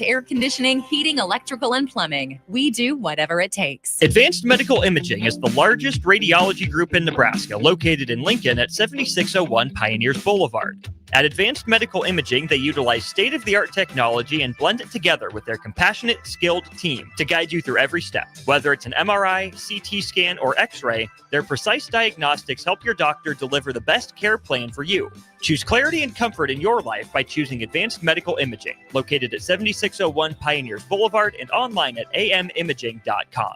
air conditioning, heating, electrical, and plumbing. We do whatever it takes. Advanced Medical Imaging is the largest radiology group in Nebraska, located in Lincoln at 7601 Pioneers Boulevard. At Advanced Medical Imaging, they utilize state-of-the-art technology and blend it together with their compassionate, skilled team to guide you through every step. Whether it's an MRI, CT scan, or X-ray, their precise diagnostics help your doctor deliver the best care plan for you. Choose clarity and comfort in your life by choosing Advanced Medical Imaging, located at 7601 Pioneers Boulevard and online at amimaging.com.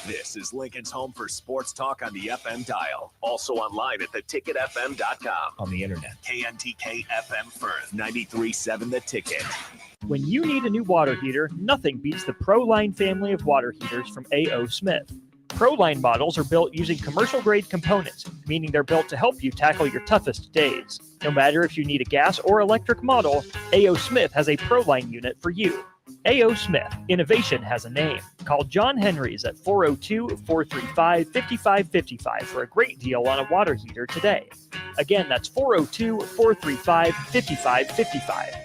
This is Lincoln's home for sports talk on the FM dial. Also online at theticketfm.com. On the internet. KNTK FM Firth, 93.7 The Ticket. When you need a new water heater, nothing beats the ProLine family of water heaters from A.O. Smith. ProLine models are built using commercial-grade components, meaning they're built to help you tackle your toughest days. No matter if you need a gas or electric model, A.O. Smith has a ProLine unit for you. A.O. Smith, innovation has a name. Call John Henrys at 402-435-5555 for a great deal on a water heater today. Again, that's 402-435-5555.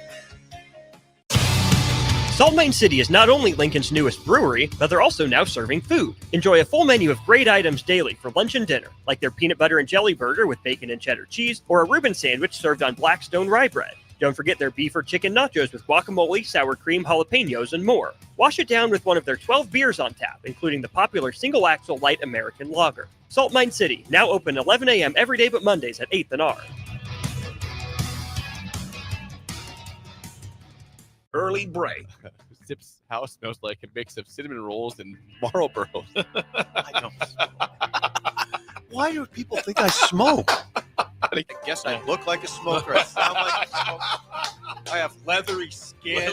Salt Mine City is not only Lincoln's newest brewery, but they're also now serving food. Enjoy a full menu of great items daily for lunch and dinner, like their peanut butter and jelly burger with bacon and cheddar cheese, or a Reuben sandwich served on Blackstone rye bread. Don't forget their beef or chicken nachos with guacamole, sour cream, jalapenos, and more. Wash it down with one of their 12 beers on tap, including the popular Single Axle Light American Lager. Salt Mine City, now open 11 a.m. every day but Mondays at 8th and R. Early break. Zip's house smells like a mix of cinnamon rolls and Marlboros. I don't. Why do people think I smoke? I guess I look like a smoker. I sound like a smoker. I have leathery skin,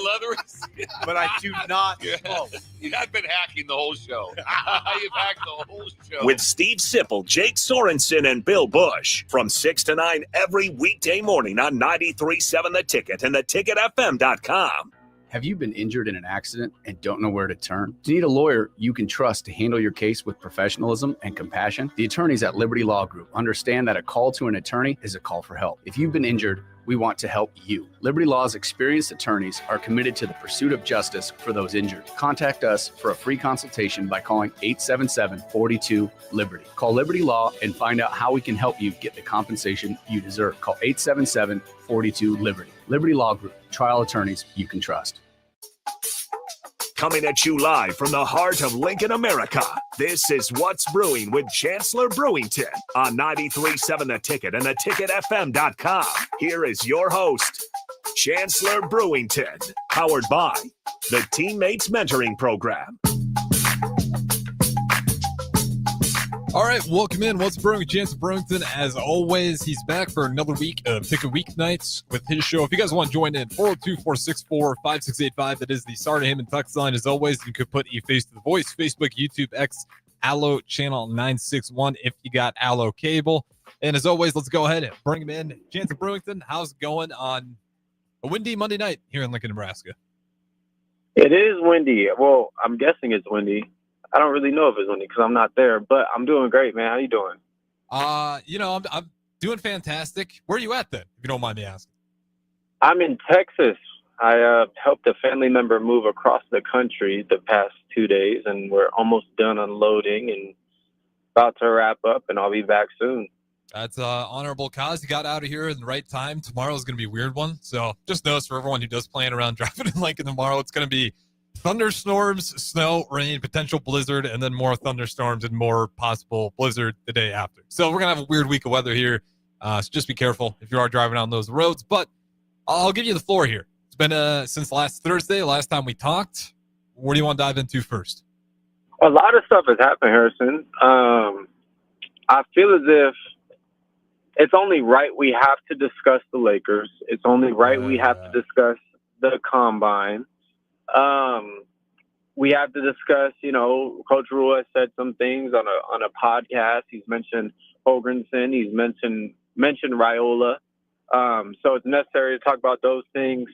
but I do not smoke. You have been hacking the whole show. You've hacked the whole show. With Steve Sipple, Jake Sorensen, and Bill Bush from 6 to 9 every weekday morning on 93.7 The Ticket and theticketfm.com. Have you been injured in an accident and don't know where to turn? Do you need a lawyer you can trust to handle your case with professionalism and compassion? The attorneys at Liberty Law Group understand that a call to an attorney is a call for help. If you've been injured, we want to help you. Liberty Law's experienced attorneys are committed to the pursuit of justice for those injured. Contact us for a free consultation by calling 877-42-LIBERTY. Call Liberty Law and find out how we can help you get the compensation you deserve. Call 877-42-LIBERTY. Liberty Law Group, trial attorneys you can trust. Coming at you live from the heart of Lincoln, America. This is What's Brewing with Chancellor Brewington on 93.7 The Ticket and theticketfm.com. Here is your host, Chancellor Brewington, powered by the Teammates Mentoring Program. All right, welcome in. What's Brewing with Chancellor Brewington? As always, he's back for another week of Ticket Weeknights with his show. If you guys want to join in, 402-464-5685. That is the Sarah Heyman text line. As always, you could put a face to the voice. Facebook, YouTube, X, Allo Channel 961 if you got Allo Cable. And as always, let's go ahead and bring him in. Chancellor Brewington, how's it going on a windy Monday night here in Lincoln, Nebraska? It is windy. Well, I'm guessing it's windy. I don't really know if it's windy because I'm not there, but I'm doing great, man. How you doing? I'm doing fantastic. Where are you at then, if you don't mind me asking? I'm in Texas. I helped a family member move across the country the past 2 days, and we're almost done unloading and about to wrap up, and I'll be back soon. That's honorable cause. You got out of here in the right time. Tomorrow's going to be a weird one. So just notice for everyone who does plan around driving in Lincoln tomorrow, it's going to be thunderstorms, snow, rain, potential blizzard, and then more thunderstorms and more possible blizzard the day after. So we're going to have a weird week of weather here. So just be careful if you are driving on those roads. But I'll give you the floor here. It's been since last Thursday, last time we talked. What do you want to dive into first? A lot of stuff has happened, Harrison. I feel as if it's only right we have to discuss the Lakers. It's only right we have to discuss the Combine. We have to discuss, Coach Rule has said some things on a podcast. He's mentioned Holgrenson. He's mentioned Raiola. So it's necessary to talk about those things.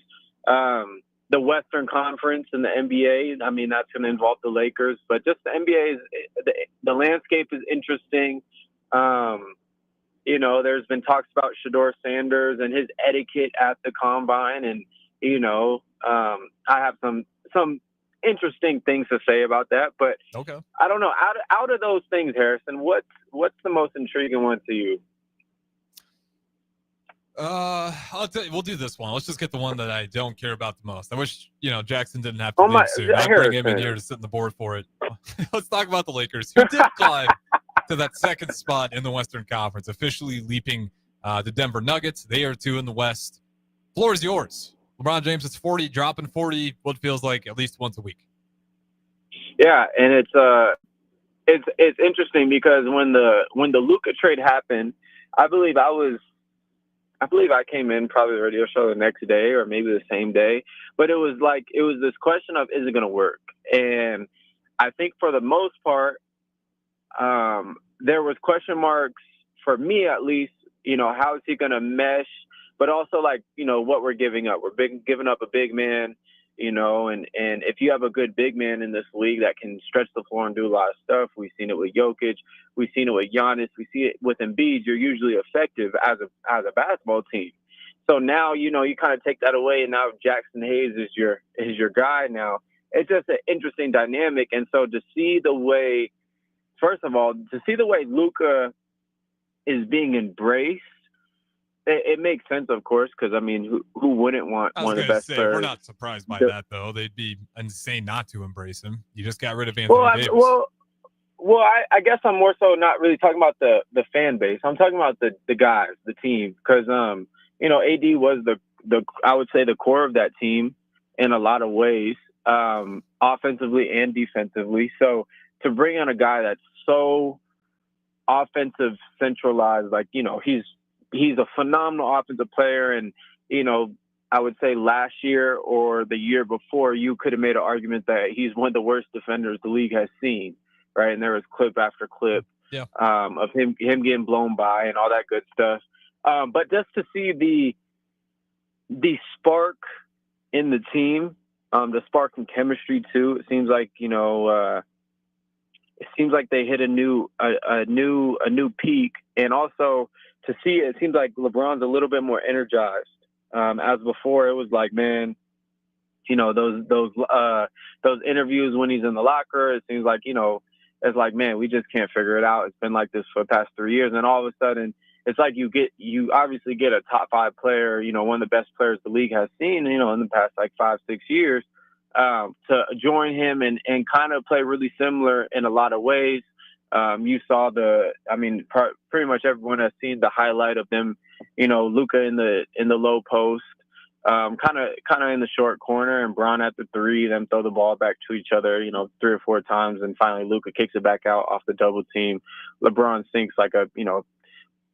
The Western Conference and the NBA, I mean, that's going to involve the Lakers. But just the NBA, the landscape is interesting. There's been talks about Shedeur Sanders and his etiquette at the Combine. And I have some interesting things to say about that, but Okay. I don't know. Out of those things, Harrison, what's the most intriguing one to you? We'll do this one. Let's just get the one that I don't care about the most. I wish, Jackson didn't have to leave soon. I'd bring him in here to sit in the board for it. Let's talk about the Lakers, who did climb to that second spot in the Western Conference, officially leaping the Denver Nuggets. They are 2 in the West. Floor is yours. LeBron James is 40, dropping 40, what feels like at least once a week. Yeah, and it's interesting because when the Luka trade happened, I believe I came in probably the radio show the next day or maybe the same day, but it was this question of, is it going to work? And I think for the most part, there was question marks for me, at least, how is he going to mesh, but also what we're giving up. We're giving up a big man, and if you have a good big man in this league that can stretch the floor and do a lot of stuff, we've seen it with Jokic, we've seen it with Giannis, we see it with Embiid. You're usually effective as a basketball team. So now, you kind of take that away, and now Jackson Hayes is your guy now. It's just an interesting dynamic. And so to see the way, first of all, Luka is being embraced, it makes sense, of course, because, who wouldn't want one of the best players? We're not surprised by that, though. They'd be insane not to embrace him. You just got rid of Anthony Davis. Well, I guess I'm more so not really talking about the fan base. I'm talking about the guys, the team, because, AD was I would say the core of that team in a lot of ways, offensively and defensively. So to bring on a guy that's so offensive centralized, he's a phenomenal offensive player. And, I would say last year or the year before, you could have made an argument that he's one of the worst defenders the league has seen. Right. And there was clip after clip of him getting blown by and all that good stuff. But just to see the spark in the team, the spark in chemistry too, it seems like, they hit a new peak. And also to see it seems like LeBron's a little bit more energized. As before, it was like, man, those interviews when he's in the locker, it seems like, it's like, man, we just can't figure it out. It's been like this for the past 3 years. And all of a sudden, it's like you obviously get a top 5 player, one of the best players the league has seen, in the past 5-6 years, to join him and kind of play really similar in a lot of ways. You saw pretty much everyone has seen the highlight of them, Luka in the low post, kind of in the short corner, and Bron at the 3, them throw the ball back to each other, 3 or 4 times, and finally Luka kicks it back out off the double team. LeBron sinks like a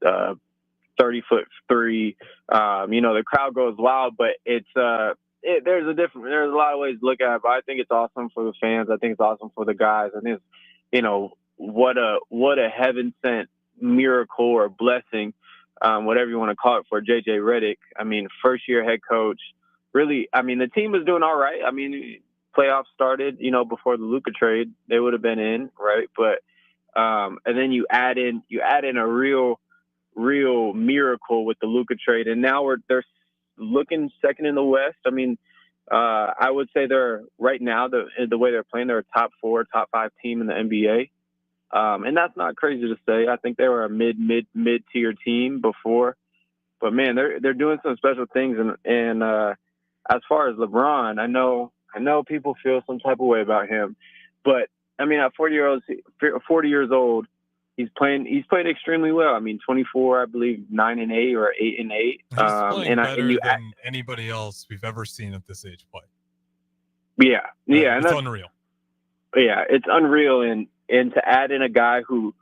30-foot 3. The crowd goes wild, but it's there's a lot of ways to look at it. But I think it's awesome for the fans. I think it's awesome for the guys. I think it's what a heaven sent miracle or blessing. Whatever you want to call it, for JJ Redick. First year head coach. Really, the team was doing all right. Playoffs started, before the Luka trade, they would have been in, right? But and then you add in a real miracle with the Luka trade, and now they're looking second in the West. I would say they're right now the way they're playing, they're a top 4, top 5 team in the NBA. And that's not crazy to say. I think they were a mid-tier team before, but man, they're doing some special things. And as far as LeBron, I know people feel some type of way about him, but at 40 years old, he's playing extremely well. 24, I believe 9-8 or 8-8. He's playing better than anybody else we've ever seen at this age play. Yeah, it's unreal. Yeah, it's unreal, and to add in a guy who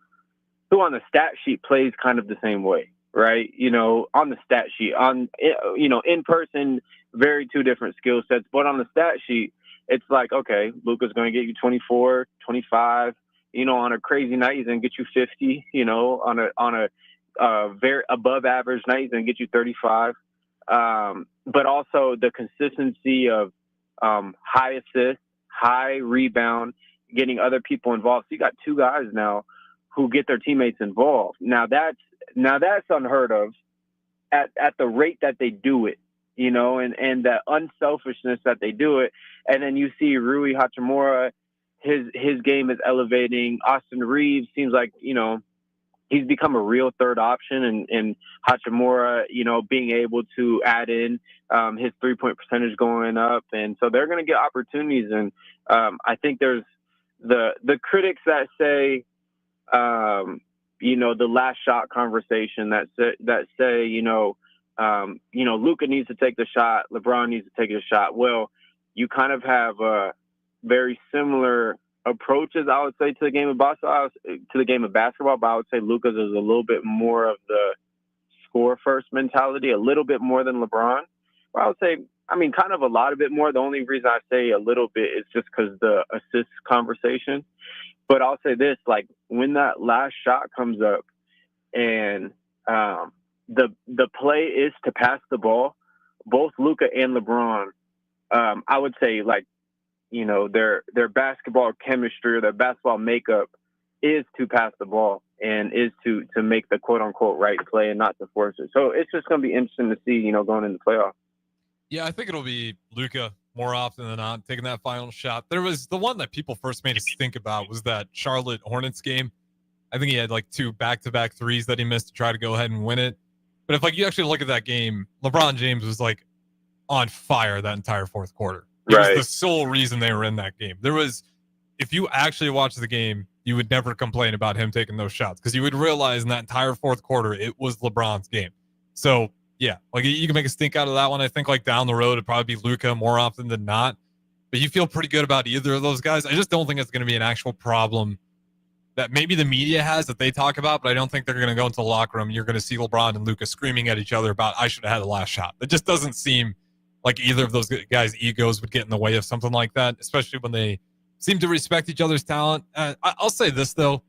on the stat sheet plays kind of the same way, right? On the stat sheet, in person, very 2 different skill sets, but on the stat sheet, it's like, okay, Luka's going to get you 24, 25, on a crazy night, he's going to get you 50, on a very above average night, he's going to get you 35. But also the consistency of high assist, high rebound, getting other people involved. So you got 2 guys now who get their teammates involved. Now that's unheard of at the rate that they do it. and that unselfishness that they do it. And then you see Rui Hachimura, his game is elevating. Austin Reeves seems like, he's become a real third option, and Hachimura, being able to add in his 3-point percentage going up. And so they're going to get opportunities. And I think there's the critics that say, the last shot conversation that say, Luka needs to take the shot, LeBron needs to take the shot. Well, you kind of have very similar approaches, I would say, to the game of basketball. But I would say Luka's is a little bit more of the score first mentality, a little bit more than LeBron. But I would say, kind of a lot of it more. The only reason I say a little bit is just because the assist conversation. But I'll say this, like, when that last shot comes up and the play is to pass the ball, both Luka and LeBron, I would say, like, their basketball chemistry or their basketball makeup is to pass the ball and is to make the quote unquote right play and not to force it. So it's just going to be interesting to see, going into the playoffs. Yeah, I think it'll be Luka more often than not taking that final shot. There was the one that people first made us think about was that Charlotte Hornets game. I think he had like 2 back-to-back threes that he missed to try to go ahead and win it. But if you actually look at that game, LeBron James was like on fire that entire fourth quarter. It was the sole reason they were in that game. If you actually watch the game, you would never complain about him taking those shots because you would realize in that entire fourth quarter, it was LeBron's game. So yeah, you can make a stink out of that one. I think down the road, it'd probably be Luka more often than not, but you feel pretty good about either of those guys. I just don't think it's going to be an actual problem that maybe the media has that they talk about, but I don't think they're going to go into the locker room. You're going to see LeBron and Luka screaming at each other about, I should have had the last shot. It just doesn't seem like either of those guys' egos would get in the way of something like that, especially when they seem to respect each other's talent. I'll say this, though.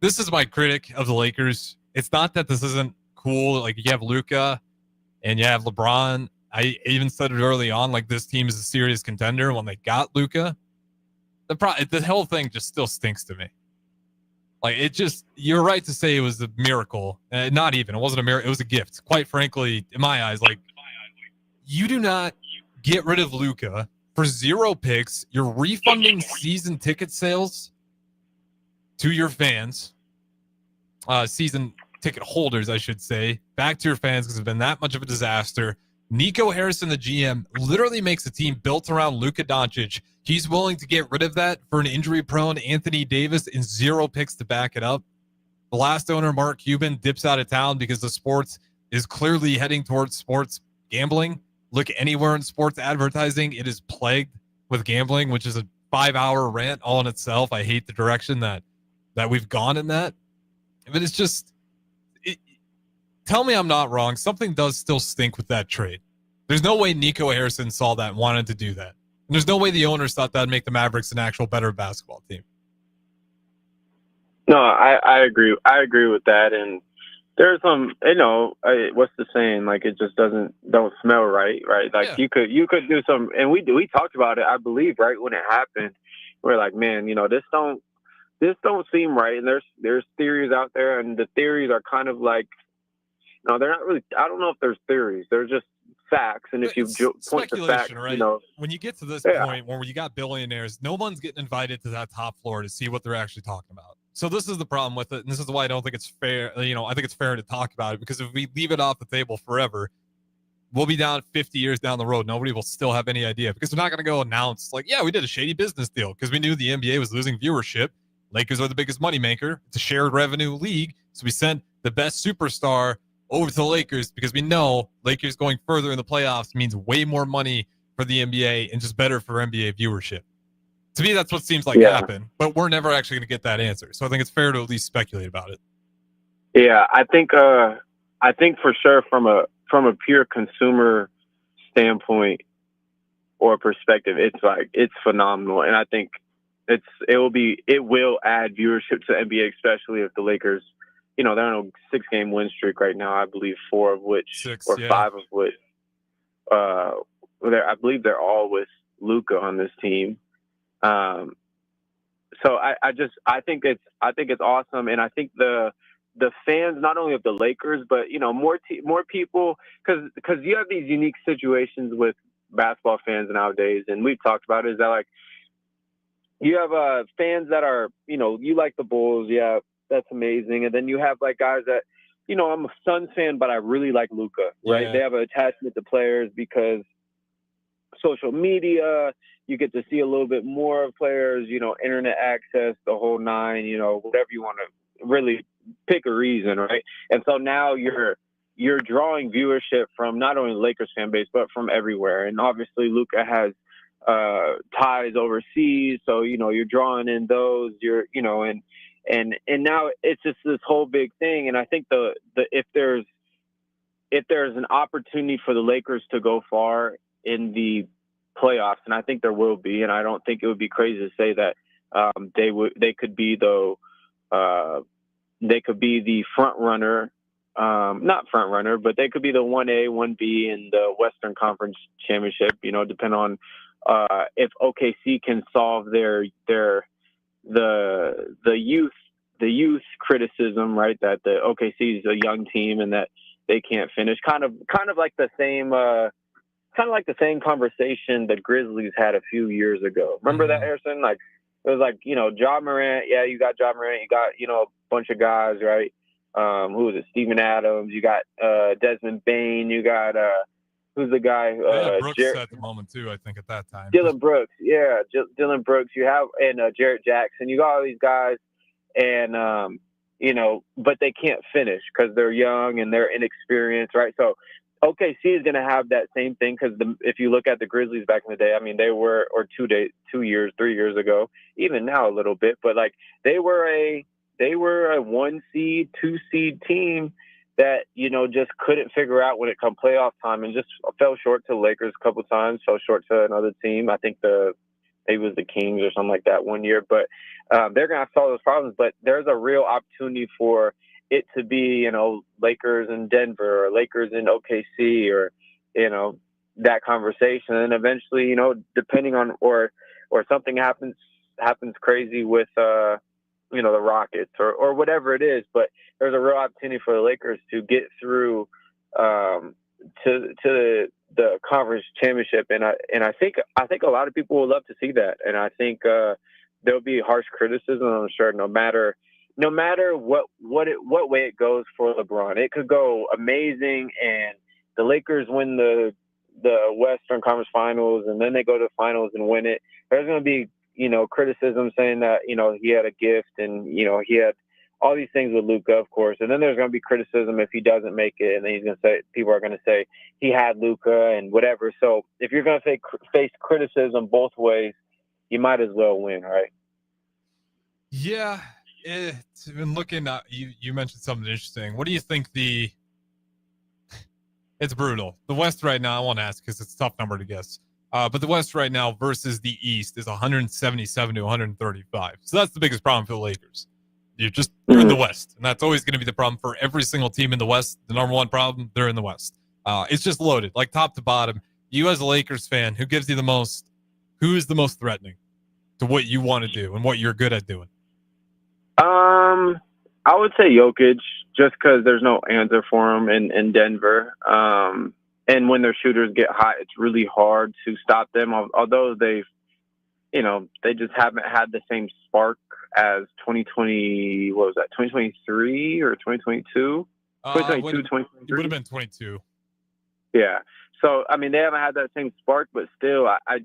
This is my critic of the Lakers. It's not that this isn't cool. You have Luka and you have LeBron. I even said it early on, this team is a serious contender when they got Luka. The whole thing just still stinks to me. You're right to say it was a miracle. Not even. It wasn't a miracle. It was a gift. Quite frankly, in my eyes, you do not get rid of Luka for 0 picks. You're refunding season ticket sales to your fans, season ticket holders, I should say, back to your fans because it's been that much of a disaster. Nico Harrison, the GM, literally makes a team built around Luka Doncic. He's willing to get rid of that for an injury-prone Anthony Davis and 0 picks to back it up. The last owner, Mark Cuban, dips out of town because the sports is clearly heading towards sports gambling. Look anywhere in sports advertising, it is plagued with gambling, which is a 5-hour rant all in itself. I hate the direction that we've gone in that. But it's just, tell me I'm not wrong. Something does still stink with that trade. There's no way Nico Harrison saw that and wanted to do that. And there's no way the owners thought that'd make the Mavericks an actual better basketball team. No, I agree. I agree with that. And there's some, what's the saying? It just don't smell right, right? You could do some, and we talked about it, I believe, right when it happened. We're like, man, this don't seem right. And there's theories out there, and the theories are kind of no, they're not really. I don't know if there's theories. They're just facts. And if you point to facts, right? When you get to this point where you got billionaires, no one's getting invited to that top floor to see what they're actually talking about. So this is the problem with it, and this is why I don't think it's fair. I think it's fair to talk about it because if we leave it off the table forever, we'll be down 50 years down the road. Nobody will still have any idea because they're not going to go announce we did a shady business deal because we knew the NBA was losing viewership. Lakers are the biggest moneymaker. It's a shared revenue league, so we sent the best superstar over to the Lakers because we know Lakers going further in the playoffs means way more money for the NBA and just better for NBA viewership. To me, that's what seems like happened, but we're never actually going to get that answer. So I think it's fair to at least speculate about it. Yeah, I think for sure from a pure consumer standpoint or perspective, it's phenomenal, and I think it will add viewership to the NBA, especially if the Lakers. They're on a 6-game win streak right now. I believe 4 of which, 5 of which, I believe they're all with Luka on this team. So I think it's awesome, and I think the the fans, not only of the Lakers, but more people, because you have these unique situations with basketball fans nowadays, and we've talked about it, is that like you have fans that are, you like the Bulls, yeah, that's amazing, and then you have like guys that, I'm a Suns fan, but I really like Luka, right? Yeah. They have an attachment to players because social media, you get to see a little bit more of players, internet access, the whole nine, whatever you want to really pick a reason, right? And so now you're drawing viewership from not only the Lakers fan base, but from everywhere. And obviously Luka has ties overseas, so you're drawing in those, and now it's just this whole big thing. And I think if there's an opportunity for the Lakers to go far in the playoffs, and I think there will be, and I don't think it would be crazy to say that they could be the front runner, not front runner, but they could be the 1A, 1B in the Western Conference Championship, depending on if OKC can solve the youth criticism, right? That the OKC is a young team and that they can't finish. Kind of like the same conversation the Grizzlies had a few years ago. Remember that, Harrison? Like it was like, Ja Morant. Yeah, you got Ja Morant. You got a bunch of guys, right? Who was it? Steven Adams. You got Desmond Bain. You got who's the guy? Brooks at the moment too. I think at that time. Dylan Brooks. Yeah, Dylan Brooks. You have and Jarrett Jackson. You got all these guys, and but they can't finish because they're young and they're inexperienced, right? So OKC is going to have that same thing because if you look at the Grizzlies back in the day, I mean, they were, or 3 years ago, even now a little bit, but like they were a 1 seed, 2 seed team that, just couldn't figure out when it come playoff time and just fell short to the Lakers a couple times, fell short to another team. I think it was the Kings or something like that one year, but they're going to have to solve those problems. But there's a real opportunity for it to be, Lakers in Denver or Lakers in OKC or, that conversation. And eventually, depending on, or something happens crazy with, the Rockets or whatever it is, but there's a real opportunity for the Lakers to get through, to the conference championship. And I think a lot of people will love to see that. And I think, there'll be harsh criticism, I'm sure, no matter what way it goes for LeBron. It could go amazing and the Lakers win the Western Conference Finals and then they go to the finals and win it. There's going to be, criticism saying that, he had a gift and, he had all these things with Luka, of course. And then there's going to be criticism if he doesn't make it. And then people are going to say he had Luka and whatever. So if you're going to face criticism both ways, you might as well win, right? Yeah. It's been looking at you mentioned something interesting. What do you think it's brutal. The West right now, I won't ask because it's a tough number to guess. But the West right now versus the East is 177 to 135. So that's the biggest problem for the Lakers. You're in the West, and that's always going to be the problem for every single team in the West. The number one problem, they're in the West. It's just loaded, like top to bottom. You as a Lakers fan, who is the most threatening to what you want to do and what you're good at doing? I would say Jokic, just because there's no answer for him in Denver. And when their shooters get hot, it's really hard to stop them. Although they just haven't had the same spark as 2020. What was that? 2023 or 2022? 2022, 2023. It would have been 22. Yeah. So I mean, they haven't had that same spark, but still, I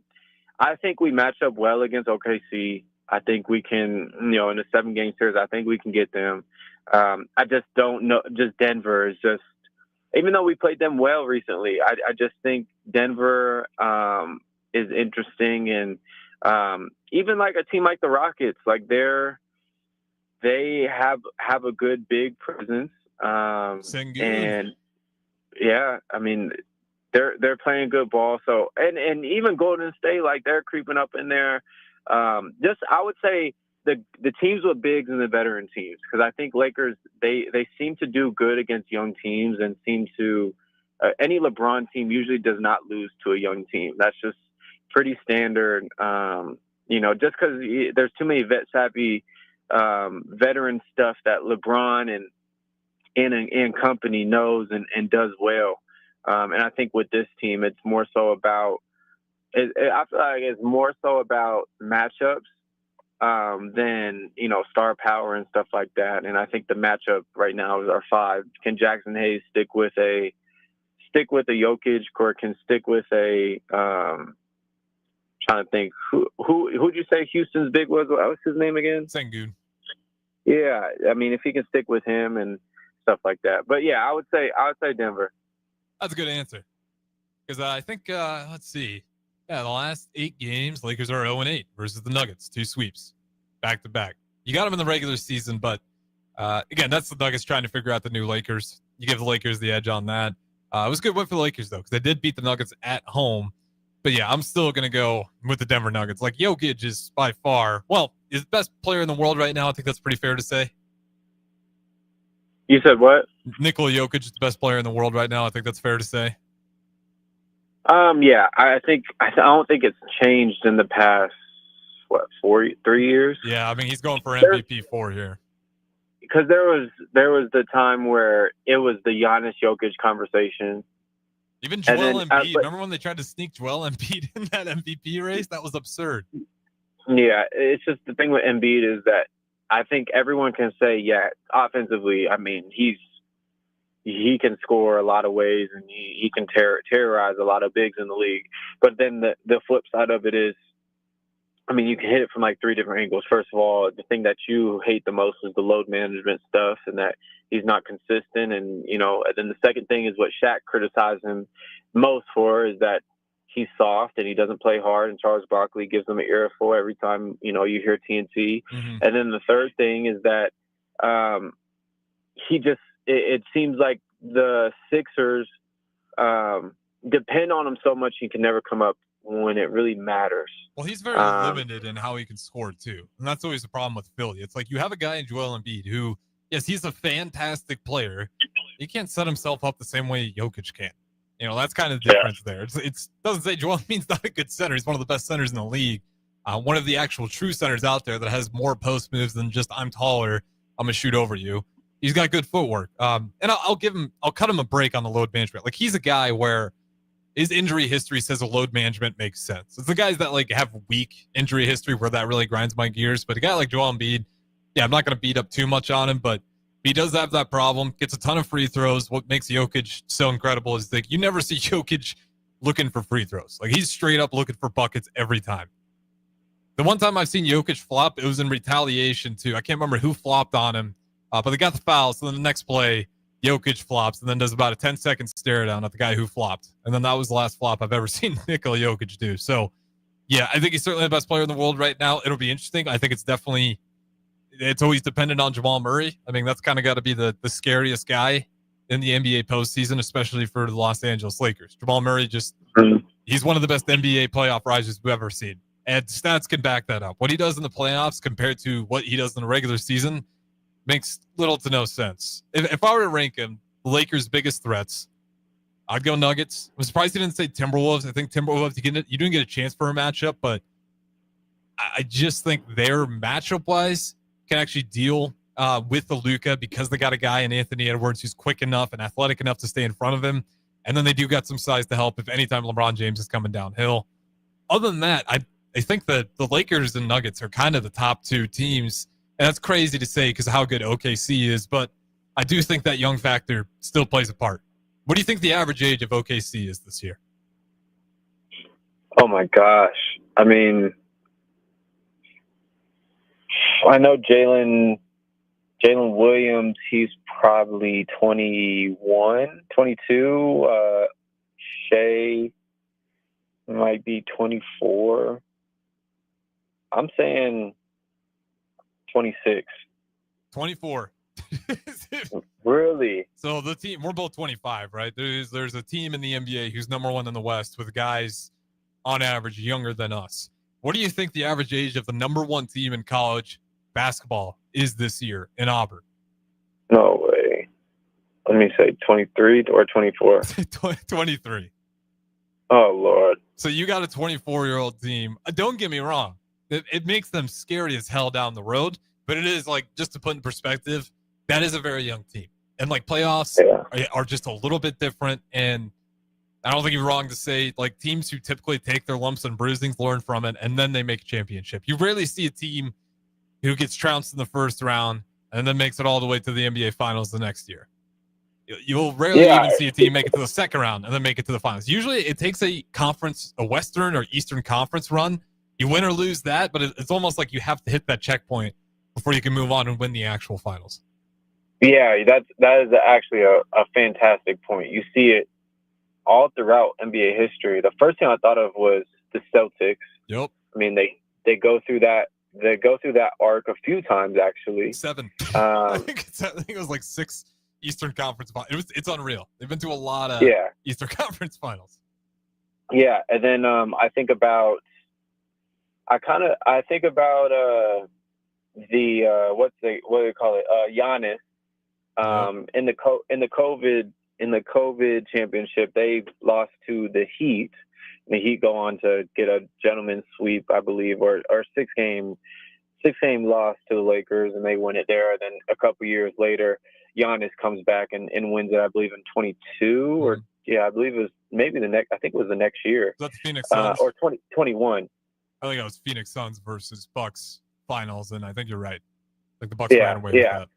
think we match up well against OKC. I think we can, in a 7-game series, I think we can get them. I just don't know. Just Denver is just, even though we played them well recently, I just think Denver is interesting. And even like a team like the Rockets, like they have a good big presence. And yeah, I mean, they're playing good ball. So, and even Golden State, like they're creeping up in there. I would say the teams with bigs and the veteran teams, because I think Lakers, they seem to do good against young teams and seem to any LeBron team usually does not lose to a young team. That's just pretty standard. Just because there's too many vet savvy veteran stuff that LeBron in company knows and does well. And I think with this team, it's more so about I feel like it's more so about matchups than star power and stuff like that. And I think the matchup right now is our 5. Can Jackson Hayes stick with a Jokic, or can stick with a trying to think who'd you say Houston's big was? What was his name again? Sengun. Yeah, I mean, if he can stick with him and stuff like that. But yeah, I would say Denver. That's a good answer. Because I think, let's see. Yeah, the last 8 games, Lakers are 0-8 versus the Nuggets. 2 sweeps, back to back. You got them in the regular season, but again, that's the Nuggets trying to figure out the new Lakers. You give the Lakers the edge on that. It was a good win for the Lakers, though, because they did beat the Nuggets at home. But yeah, I'm still going to go with the Denver Nuggets. Like, Jokic is by far, is the best player in the world right now. I think that's pretty fair to say. You said what? Nikola Jokic is the best player in the world right now. I think that's fair to say. Yeah, I don't think it's changed in the past, 3 years? Yeah, I mean, he's going for MVP 4 here. Because there was the time where it was the Giannis Jokic conversation. Even Joel Embiid. Remember when they tried to sneak Joel Embiid in that MVP race? That was absurd. Yeah, it's just the thing with Embiid is that I think everyone can say, yeah, offensively, I mean, he can score a lot of ways and he can terrorize a lot of bigs in the league. But then the flip side of it is, I mean, you can hit it from like 3 different angles. First of all, the thing that you hate the most is the load management stuff and that he's not consistent. And then the second thing is what Shaq criticized him most for is that he's soft and he doesn't play hard. And Charles Barkley gives him an earful every time, you hear TNT. Mm-hmm. And then the third thing is that it seems like the Sixers depend on him so much he can never come up when it really matters. Well, he's very limited in how he can score too. And that's always the problem with Philly. It's like you have a guy in Joel Embiid who, yes, he's a fantastic player. He can't set himself up the same way Jokic can. That's kind of the difference there. It doesn't say Joel Embiid's not a good center. He's one of the best centers in the league. One of the actual true centers out there that has more post moves than just I'm taller, I'm going to shoot over you. He's got good footwork. And I'll cut him a break on the load management. Like, he's a guy where his injury history says a load management makes sense. It's the guys that like have weak injury history where that really grinds my gears. But a guy like Joel Embiid, yeah, I'm not going to beat up too much on him, but he does have that problem. Gets a ton of free throws. What makes Jokic so incredible is that you never see Jokic looking for free throws. Like, he's straight up looking for buckets every time. The one time I've seen Jokic flop, it was in retaliation too. I can't remember who flopped on him, but they got the foul. So then the next play, Jokic flops and then does about a 10-second stare down at the guy who flopped. And then that was the last flop I've ever seen Nikola Jokic do. So, yeah, I think he's certainly the best player in the world right now. It'll be interesting. I think it's always dependent on Jamal Murray. I mean, that's kind of got to be the scariest guy in the NBA postseason, especially for the Los Angeles Lakers. Jamal Murray he's one of the best NBA playoff risers we've ever seen. And stats can back that up. What he does in the playoffs compared to what he does in the regular season makes little to no sense. If I were to rank him, the Lakers' biggest threats, I'd go Nuggets. I'm surprised he didn't say Timberwolves. I think Timberwolves, you didn't get a chance for a matchup, but I just think their matchup-wise can actually deal with the Luka because they got a guy in Anthony Edwards who's quick enough and athletic enough to stay in front of him. And then they do got some size to help if anytime LeBron James is coming downhill. Other than that, I think that the Lakers and Nuggets are kind of the top 2 teams. And that's crazy to say because of how good OKC is, but I do think that young factor still plays a part. What do you think the average age of OKC is this year? Oh, my gosh. I mean, I know Jalen Williams, he's probably 21, 22. Shea might be 24. I'm saying 26. 24. Really? So the team, we're both 25, right? There's a team in the NBA who's number 1 in the West with guys on average younger than us. What do you think the average age of the number 1 team in college basketball is this year in Auburn? No way. Let me say 23 or 24. 23. Oh, Lord. So you got a 24-year-old team. Don't get me wrong. It makes them scary as hell down the road, but it is like, just to put in perspective, that is a very young team. And like playoffs are just a little bit different. And I don't think you're wrong to say like teams who typically take their lumps and bruisings learn from it, and then they make a championship. You rarely see a team who gets trounced in the first round and then makes it all the way to the NBA Finals the next year. You'll rarely even see a team make it to the second round and then make it to the finals. Usually it takes a Western or Eastern Conference run. You win or lose that, but it's almost like you have to hit that checkpoint before you can move on and win the actual finals. Yeah, that is actually a fantastic point. You see it all throughout NBA history. The first thing I thought of was the Celtics. Yep. I mean, they go through that. They go through that arc a few times, actually. 7. I think it was like 6 Eastern Conference finals. It's unreal. They've been to a lot of Eastern Conference finals. Yeah, and then I think about what do they call it? Giannis. In the COVID championship, they lost to the Heat. And the Heat go on to get a gentleman's sweep, I believe, or 6-game loss to the Lakers, and they win it there. And then a couple years later, Giannis comes back and wins it, I believe, in 22 or I believe it was maybe the next. I think it was the next year. That's Phoenix Suns or 2021. I think it was Phoenix Suns versus Bucks finals, and I think you're right. Like the Bucks ran away with that.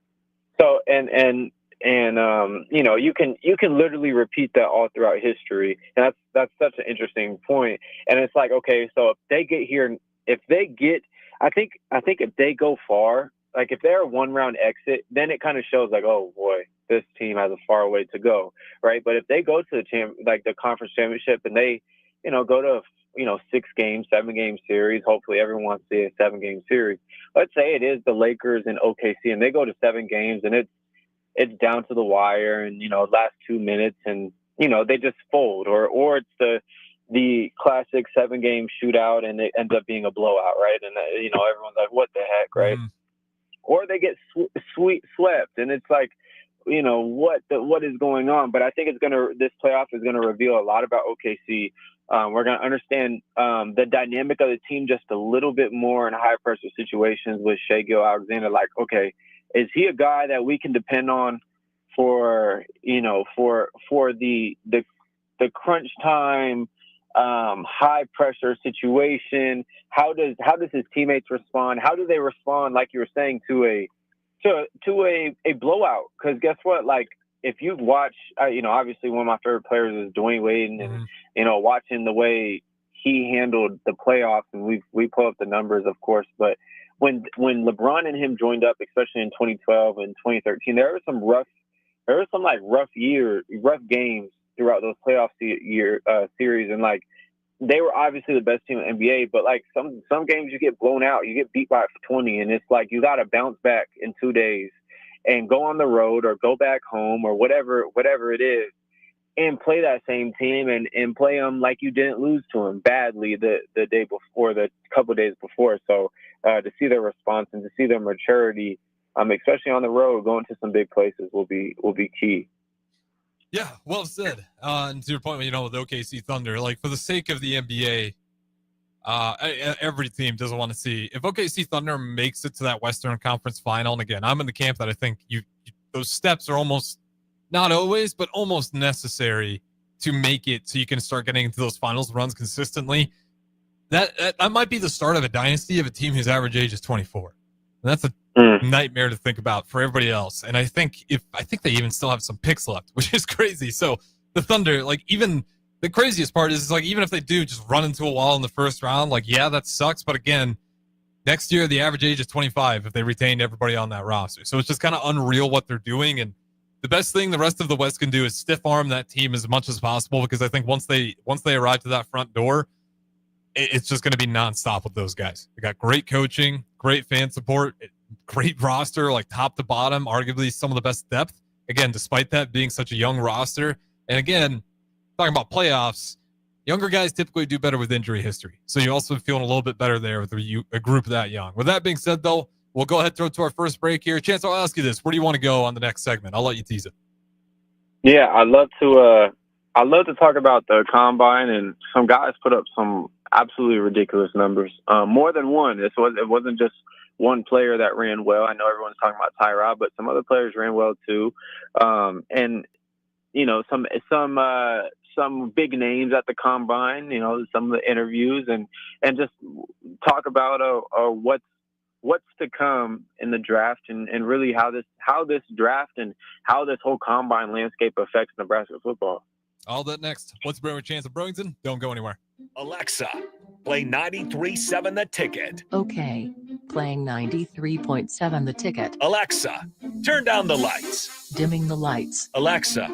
So and you can literally repeat that all throughout history, and that's such an interesting point. And it's like, okay, so if they get here, I think if they go far, like if they're a 1-round exit, then it kind of shows like, oh boy, this team has a far way to go, right? But if they go to the conference championship and they, go to 6-game, 7-game series, hopefully everyone wants to see a 7-game series. Let's say it is the Lakers and OKC, and they go to 7 games, and it's down to the wire, and last 2 minutes, and they just fold, or it's the classic 7-game shootout, and it ends up being a blowout, right? And everyone's like, what the heck, right? Mm-hmm. Or they get swept, and it's like, what is going on? But I think this playoff is gonna reveal a lot about OKC. We're gonna understand the dynamic of the team just a little bit more in high pressure situations with Shai Gilgeous-Alexander. Like, okay, is he a guy that we can depend on for the crunch time, high pressure situation? How does his teammates respond? How do they respond, like you were saying, to a blowout? Because guess what? Like, if you've watched, obviously one of my favorite players is Dwayne Wade, and watching the way he handled the playoffs, and we pull up the numbers, of course, but when LeBron and him joined up, especially in 2012 and 2013, there were some rough games throughout those playoff series, and like they were obviously the best team in the NBA, but like some games you get blown out, you get beat by 20, and it's like you got to bounce back in 2 days and go on the road or go back home or whatever it is, and play that same team and play them like you didn't lose to them badly the day before, the couple days before. So to see their response and to see their maturity, especially on the road, going to some big places will be key. Yeah, well said. And to your point, with OKC Thunder, like for the sake of the NBA, every team doesn't want to see if OKC Thunder makes it to that Western Conference final. And again, I'm in the camp that I think those steps are almost not always, but almost necessary to make it so you can start getting into those finals runs consistently. That might be the start of a dynasty of a team whose average age is 24. And that's a nightmare to think about for everybody else. And I think they even still have some picks left, which is crazy. So the Thunder, like, even the craziest part is like, even if they do just run into a wall in the first round, like, yeah, that sucks. But again, next year, the average age is 25 if they retained everybody on that roster. So it's just kind of unreal what they're doing. And the best thing the rest of the West can do is stiff arm that team as much as possible, because I think once they arrive to that front door, it's just going to be nonstop with those guys. They got great coaching, great fan support, great roster, like top to bottom, arguably some of the best depth. Again, despite that being such a young roster. And again, talking about playoffs, younger guys typically do better with injury history. So you're also feeling a little bit better there with a group that young. With that being said, though, we'll go ahead and throw to our first break here. Chance, I'll ask you this. Where do you want to go on the next segment? I'll let you tease it. Yeah, I'd love to talk about the combine, and some guys put up some absolutely ridiculous numbers. More than one. It wasn't just one player that ran well. I know everyone's talking about Tyrod, but some other players ran well too. And you know, some big names at the combine. You know, some of the interviews and just talk about what's to come in the draft and really how this draft and how this whole combine landscape affects Nebraska football. All that next. What's Brewing with Chancellor Brewington? Don't go anywhere. Alexa, play 93.7 The Ticket. Okay, playing 93.7 The Ticket. Alexa, turn down the lights. Dimming the lights. Alexa,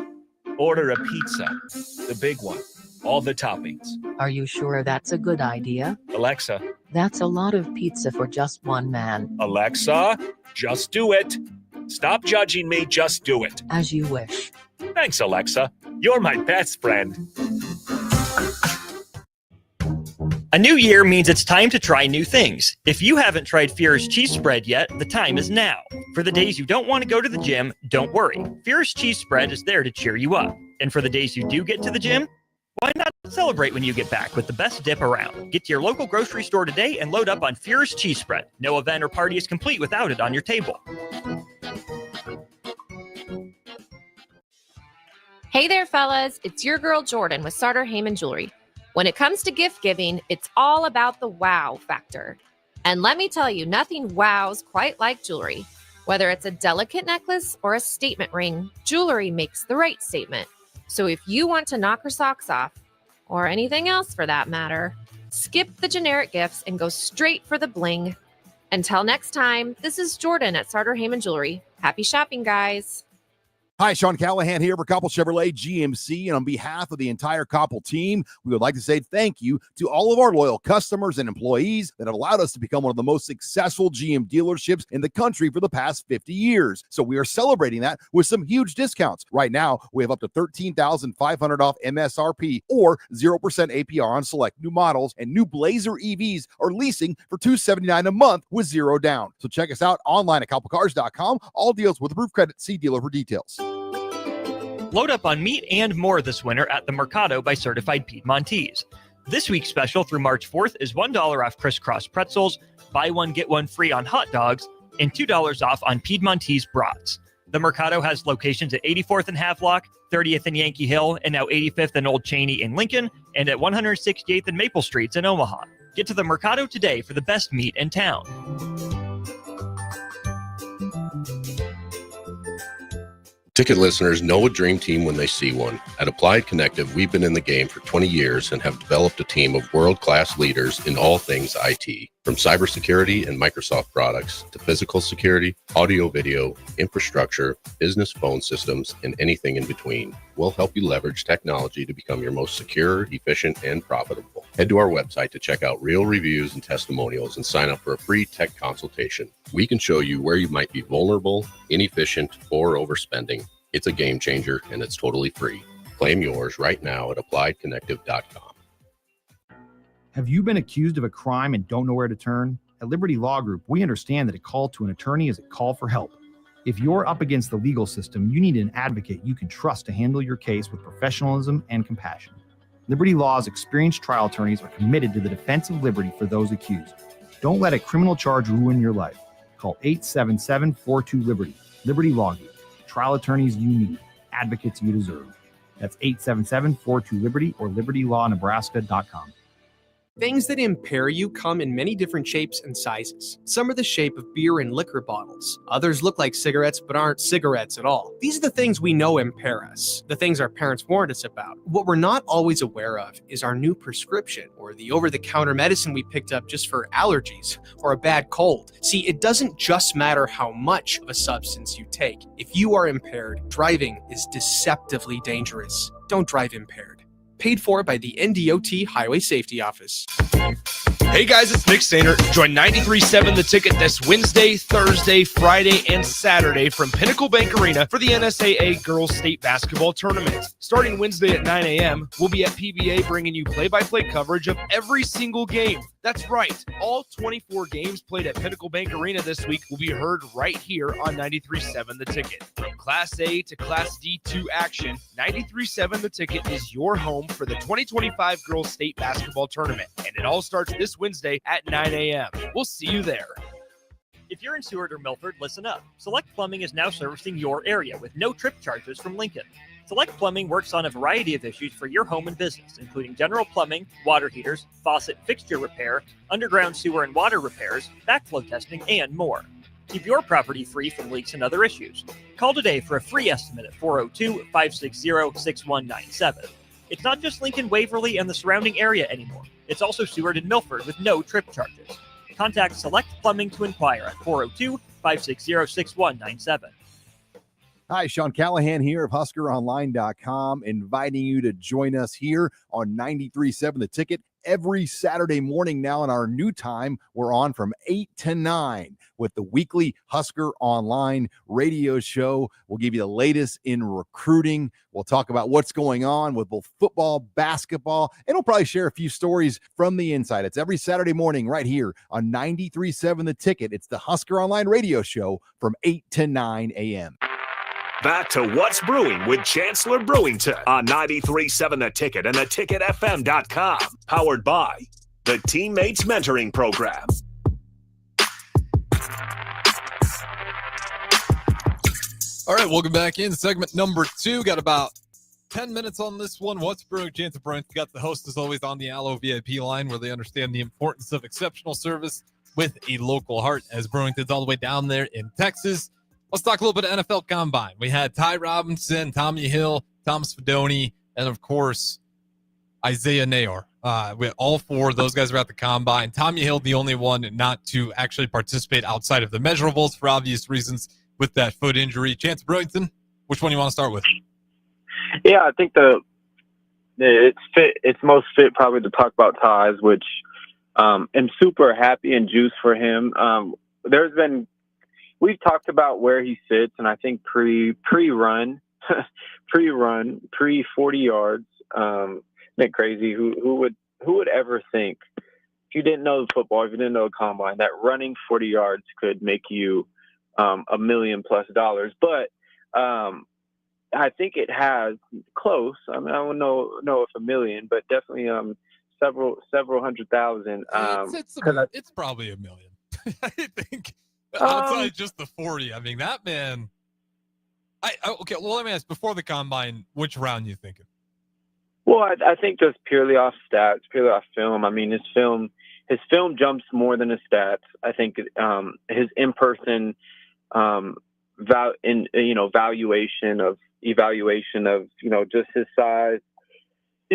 order a pizza. The big one. All the toppings. Are you sure that's a good idea? Alexa. That's a lot of pizza for just one man. Alexa, just do it. Stop judging me, just do it. As you wish. Thanks, Alexa. You're my best friend. A new year means it's time to try new things. If you haven't tried Fierce Cheese Spread yet, the time is now. For the days you don't want to go to the gym, don't worry. Fierce Cheese Spread is there to cheer you up. And for the days you do get to the gym, why not celebrate when you get back with the best dip around? Get to your local grocery store today and load up on Fierce Cheese Spread. No event or party is complete without it on your table. Hey there, fellas. It's your girl Jordan with Sartor Heyman Jewelry. When it comes to gift giving, it's all about the wow factor. And let me tell you, nothing wows quite like jewelry. Whether it's a delicate necklace or a statement ring, jewelry makes the right statement. So if you want to knock her socks off, or anything else for that matter, skip the generic gifts and go straight for the bling. Until next time, this is Jordan at Sartor Heyman Jewelry. Happy shopping, guys. Hi, Sean Callahan here for Koppel Chevrolet GMC, and on behalf of the entire Koppel team, we would like to say thank you to all of our loyal customers and employees that have allowed us to become one of the most successful GM dealerships in the country for the past 50 years. So we are celebrating that with some huge discounts. Right now, we have up to $13,500 off MSRP or 0% APR on select new models, and new Blazer EVs are leasing for $279 a month with zero down. So check us out online at koppelcars.com. All deals with approved credit. See dealer for details. Load up on meat and more this winter at the Mercado by Certified Piedmontese. This week's special through March 4th is $1 off crisscross pretzels, buy one, get one free on hot dogs, and $2 off on Piedmontese brats. The Mercado has locations at 84th and Havelock, 30th and Yankee Hill, and now 85th and Old Cheney in Lincoln, and at 168th and Maple Streets in Omaha. Get to the Mercado today for the best meat in town. Ticket listeners know a dream team when they see one. At Applied Connective, we've been in the game for 20 years and have developed a team of world-class leaders in all things IT. From cybersecurity and Microsoft products to physical security, audio-video, infrastructure, business phone systems, and anything in between. We'll help you leverage technology to become your most secure, efficient, and profitable. Head to our website to check out real reviews and testimonials and sign up for a free tech consultation. We can show you where you might be vulnerable, inefficient, or overspending. It's a game changer, and it's totally free. Claim yours right now at appliedconnective.com. Have you been accused of a crime and don't know where to turn? At Liberty Law Group, we understand that a call to an attorney is a call for help. If you're up against the legal system, you need an advocate you can trust to handle your case with professionalism and compassion. Liberty Law's experienced trial attorneys are committed to the defense of liberty for those accused. Don't let a criminal charge ruin your life. Call 877-42-LIBERTY. Liberty Law Group. Trial attorneys you need. Advocates you deserve. That's 877-42-LIBERTY or libertylawnebraska.com. Things that impair you come in many different shapes and sizes. Some are the shape of beer and liquor bottles. Others look like cigarettes but aren't cigarettes at all. These are the things we know impair us, the things our parents warned us about. What we're not always aware of is our new prescription or the over-the-counter medicine we picked up just for allergies or a bad cold. See, it doesn't just matter how much of a substance you take. If you are impaired, driving is deceptively dangerous. Don't drive impaired. Paid for by the NDOT Highway Safety Office. Hey guys, it's Nick Stainer. Join 93.7 The Ticket this Wednesday, Thursday, Friday, and Saturday from Pinnacle Bank Arena for the NSAA Girls State Basketball Tournament. Starting Wednesday at 9 a.m., we'll be at PBA bringing you play-by-play coverage of every single game. That's right. All 24 games played at Pinnacle Bank Arena this week will be heard right here on 93.7 The Ticket. From Class A to Class D2 action, 93.7 The Ticket is your home for the 2025 Girls State Basketball Tournament, and it It all starts this Wednesday at 9 a.m. We'll see you there. If you're in Seward or Milford, listen up. Select Plumbing is now servicing your area with no trip charges from Lincoln. Select Plumbing works on a variety of issues for your home and business, including general plumbing, water heaters, faucet fixture repair, underground sewer and water repairs, backflow testing, and more. Keep your property free from leaks and other issues. Call today for a free estimate at 402-560-6197. It's not just Lincoln, Waverly, and the surrounding area anymore. It's also Seward and Milford with no trip charges. Contact Select Plumbing to inquire at 402-560-6197. Hi, Sean Callahan here of HuskerOnline.com, inviting you to join us here on 93.7 The Ticket every Saturday morning now. In our new time, we're on from 8 to 9 with the weekly Husker Online radio show. We'll give you the latest in recruiting. We'll talk about what's going on with both football, basketball, and we'll probably share a few stories from the inside. It's every Saturday morning right here on 93.7 The Ticket. It's the Husker Online radio show from 8 to 9 a.m. Back to What's Brewing with Chancellor Brewington on 93.7 The Ticket and theticketfm.com. Powered by the Teammates Mentoring Program. All right, welcome back in segment number 2. Got about 10 minutes on this one. What's Brewing? Chancellor Brewington got the host, as always, on the Allo VIP line, where they understand the importance of exceptional service with a local heart, as Brewington's all the way down there in Texas. Let's talk a little bit of NFL Combine. We had Ty Robinson, Tommy Hill, Thomas Fedoni, and, of course, Isaiah Nayor. We had all 4 of those guys were at the Combine. Tommy Hill, the only one not to actually participate outside of the measurables for obvious reasons with that foot injury. Chancellor Brewington, which one you want to start with? Yeah, I think it's most fit probably to talk about Ty's, which I'm super happy and juiced for him. We've talked about where he sits, and I think pre-run, pre-40 yards. Isn't it crazy? Who would ever think, if you didn't know the football, if you didn't know the combine, that running 40 yards could make you $1 million+? But I think it has close. I mean, I don't know if $1 million, but definitely several hundred thousand. It's probably $1 million. I think. Outside just the 40, I mean, that man. Okay, well, let me ask, before the Combine, which round you thinking? Well, I think just purely off stats, purely off film. I mean, his film jumps more than his stats. I think his in-person evaluation of just his size.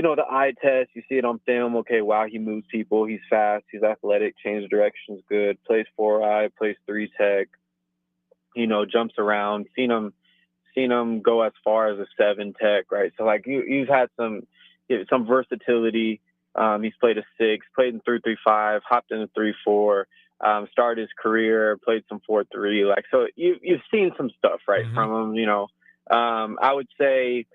The eye test, you see it on film. Okay, wow, he moves people. He's fast. He's athletic. Change directions, good. Plays 4-eye, plays 3 tech. Jumps around. Seen him go as far as a 7 tech, right? So like you've had some versatility. He's played a 6, played in 3-3-5, hopped in a 3-4. Started his career, played some 4-3. Like so, you've seen some stuff right from him. I would say,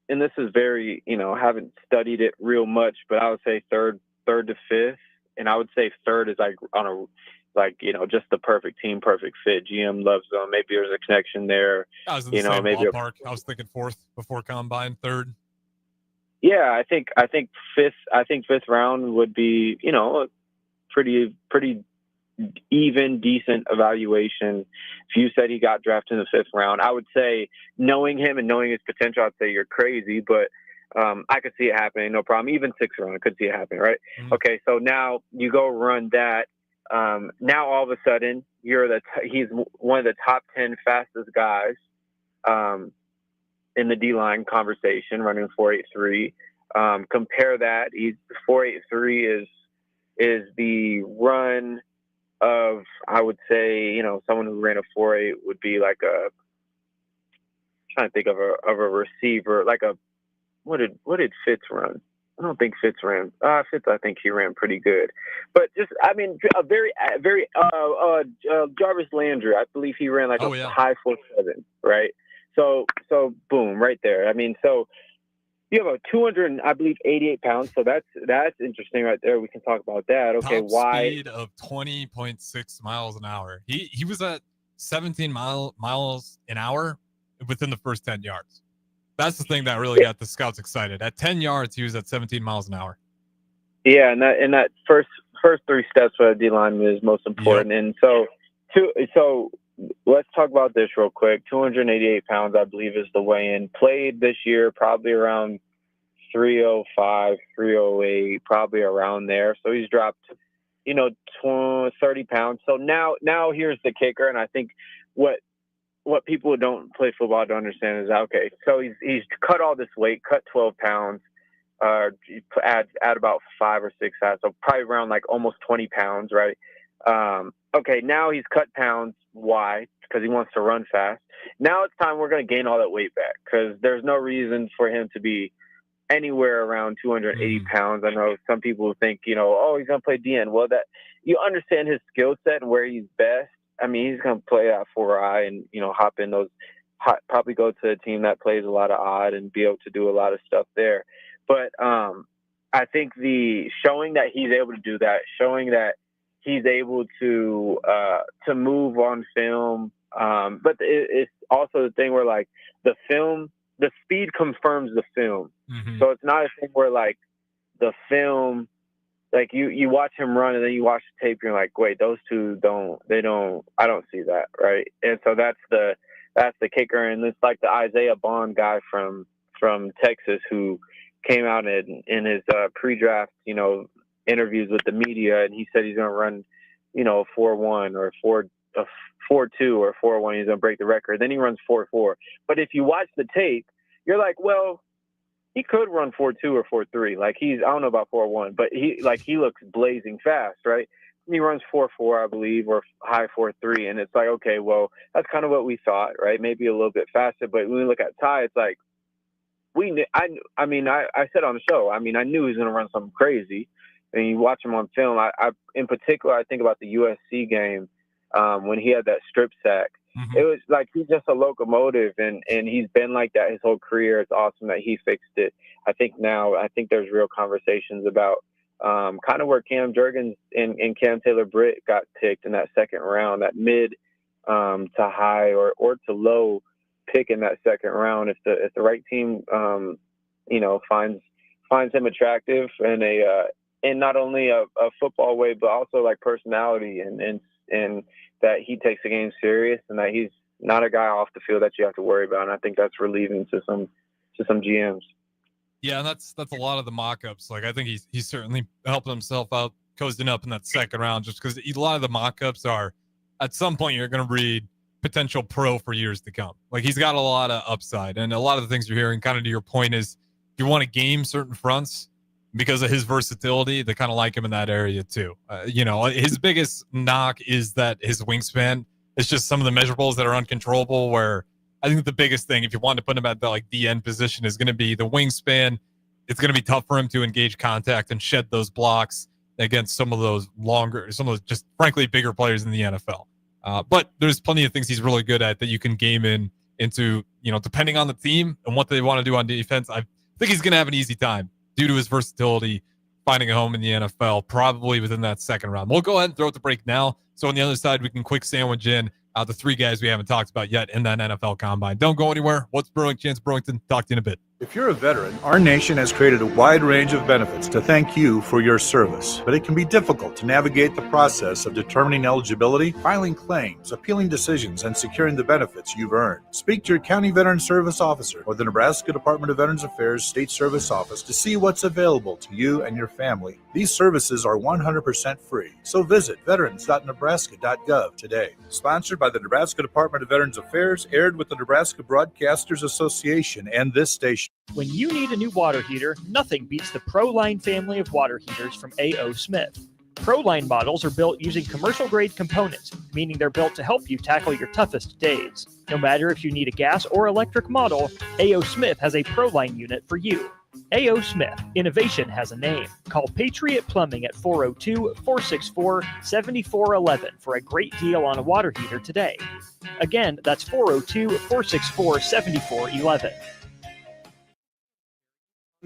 and this is very, haven't studied it real much, but I would say third to fifth. And I would say third is like just the perfect team, perfect fit. GM loves them. Maybe there's a connection there. I was in the same ballpark. I was thinking 4th before Combine, 3rd. Yeah, I think fifth. I think 5th round would be, a pretty even, decent evaluation. If you said he got drafted in the 5th round, I would say, knowing him and knowing his potential, I'd say you're crazy, but I could see it happening, no problem. Even 6th round, I could see it happening, right? Mm-hmm. Okay, so now you go run that. Now all of a sudden, he's one of the top 10 fastest guys in the D-line conversation, running 4.83. Compare that. 4.83 is the run of, I would say, someone who ran a 4.8 would be like trying to think of a receiver, like what did Fitz run? I don't think Fitz ran. Fitz, I think he ran pretty good. But just, I mean, a very Jarvis Landry, I believe he ran like a high 4.7, right? So boom, right there. I mean, so you have a 88 pounds. So that's interesting right there. We can talk about that. Okay, why? Speed of 20.6 miles an hour. He was at 17 miles an hour within the first 10 yards. That's the thing that really got the scouts excited. At 10 yards, he was at 17 miles an hour. Yeah, and that first three steps for a D lineman is most important. And so let's talk about this real quick. 288 pounds, I believe, is the weigh-in. Played this year probably around 305, 308, probably around there. So he's dropped, 30 pounds. So now here's the kicker, and I think what people who don't play football don't understand is, okay, so he's cut all this weight, cut 12 pounds, add about 5 or 6 pounds, so probably around like almost 20 pounds, right? Okay, now he's cut pounds. Why? Because he wants to run fast. Now it's time we're going to gain all that weight back, because there's no reason for him to be anywhere around 280 pounds. I know some people think, he's going to play DN. Well, that you understand his skill set and where he's best. I mean, he's going to play at 4I and, hop in those, probably go to a team that plays a lot of odd and be able to do a lot of stuff there. But I think the showing that he's able to do that, showing that he's able to move on film. But it's also the thing where, like, the speed confirms the film. Mm-hmm. So it's not a thing where, like, the film, like, you watch him run and then you watch the tape, you're like, wait, those two I don't see that, right? And so that's the kicker. And it's like the Isaiah Bond guy from Texas who came out in his pre-draft, interviews with the media, and he said he's going to run, 4.1 or 4.2 or 4.1. He's going to break the record. Then he runs 4.4. But if you watch the tape, you're like, well, he could run 4.2 or 4.3. Like, I don't know about 4.1, but he looks blazing fast, right? He runs 4.4, I believe, or high 4.3, and it's like, okay, well, that's kind of what we thought, right? Maybe a little bit faster, but when we look at Ty, it's like, I said on the show, I knew he was going to run something crazy. And you watch him on film. In particular, I think about the USC game when he had that strip sack. Mm-hmm. It was like he's just a locomotive, and he's been like that his whole career. It's awesome that he fixed it. I think there's real conversations about kind of where Cam Jurgens and Cam Taylor-Britt got picked in that second round, that mid to high or to low pick in that second round. If the right team finds him attractive and in not only a football way, but also like personality and that he takes the game serious and that he's not a guy off the field that you have to worry about. And I think that's relieving to some GMs. Yeah, and that's a lot of the mock-ups. Like, I think he's certainly helping himself out, coasting up in that second round, just because a lot of the mock-ups are, at some point, you're going to read potential pro for years to come. Like, he's got a lot of upside, and a lot of the things you're hearing, kind of to your point, is you want to game certain fronts because of his versatility. They kind of like him in that area too. His biggest knock is that his wingspan is just some of the measurables that are uncontrollable, where I think the biggest thing, if you want to put him at the end position, is going to be the wingspan. It's going to be tough for him to engage contact and shed those blocks against some of those just frankly bigger players in the NFL. But there's plenty of things he's really good at that you can game into, depending on the team and what they want to do on defense. I think he's going to have an easy time due to his versatility, finding a home in the NFL, probably within that second round. We'll go ahead and throw it to break now. So on the other side, we can quick sandwich in the three guys we haven't talked about yet in that NFL Combine. Don't go anywhere. What's brewing? Chancellor Brewington. Talk to you in a bit. If you're a veteran, our nation has created a wide range of benefits to thank you for your service, but it can be difficult to navigate the process of determining eligibility, filing claims, appealing decisions, and securing the benefits you've earned. Speak to your county veteran service officer or the Nebraska Department of Veterans Affairs State Service Office to see what's available to you and your family. These services are 100% free, so visit veterans.nebraska.gov today. Sponsored by the Nebraska Department of Veterans Affairs, aired with the Nebraska Broadcasters Association and this station. When you need a new water heater, nothing beats the ProLine family of water heaters from A.O. Smith. ProLine models are built using commercial-grade components, meaning they're built to help you tackle your toughest days. No matter if you need a gas or electric model, A.O. Smith has a ProLine unit for you. A.O. Smith. Innovation has a name. Call Patriot Plumbing at 402-464-7411 for a great deal on a water heater today. Again, that's 402-464-7411.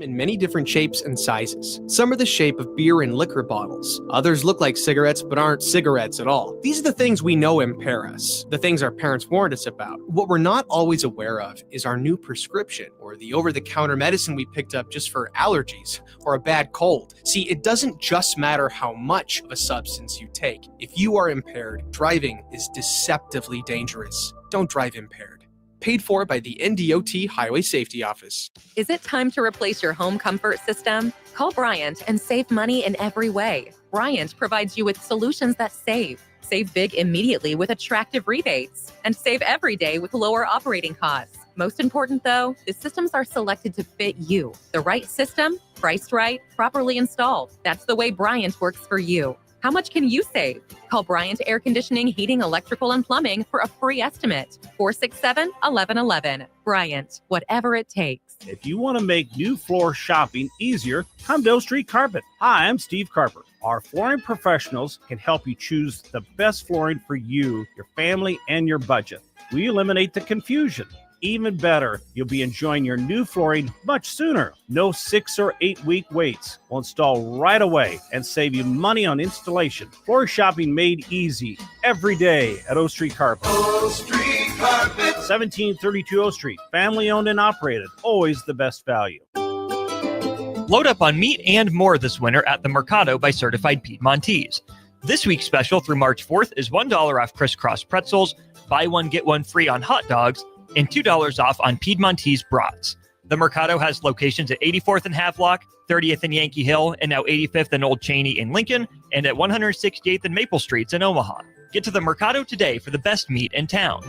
in many different shapes and sizes. Some are the shape of beer and liquor bottles. Others look like cigarettes but aren't cigarettes at all. These are the things we know impair us, the things our parents warned us about. What we're not always aware of is our new prescription, or the over-the-counter medicine we picked up just for allergies or a bad cold. See, it doesn't just matter how much of a substance you take. If you are impaired, driving is deceptively dangerous. Don't drive impaired. Paid for by the NDOT Highway Safety Office. Is it time to replace your home comfort system? Call Bryant and save money in every way. Bryant provides you with solutions that save. Save big immediately with attractive rebates, and save every day with lower operating costs. Most important though, the systems are selected to fit you. The right system, priced right, properly installed. That's the way Bryant works for you. How much can you save? Call Bryant Air Conditioning, Heating, Electrical, and Plumbing for a free estimate. 467-1111. Bryant, whatever it takes. If you want to make new floor shopping easier, come to O Street Carpet. Hi, I'm Steve Carper. Our flooring professionals can help you choose the best flooring for you, your family, and your budget. We eliminate the confusion. Even better, you'll be enjoying your new flooring much sooner. No 6 or 8 week waits. We'll install right away and save you money on installation. Floor shopping made easy every day at O Street Carpet. O Street Carpet. 1732 O Street. Family owned and operated. Always the best value. Load up on meat and more this winter at the Mercado by Certified Piedmontese. This week's special through March 4th is $1 off crisscross pretzels, buy one get one free on hot dogs, and $2 off on Piedmontese brats. The Mercado has locations at 84th and Havelock, 30th and Yankee Hill, and now 85th and Old Cheney in Lincoln, and at 168th and Maple Streets in Omaha. Get to the Mercado today for the best meat in town.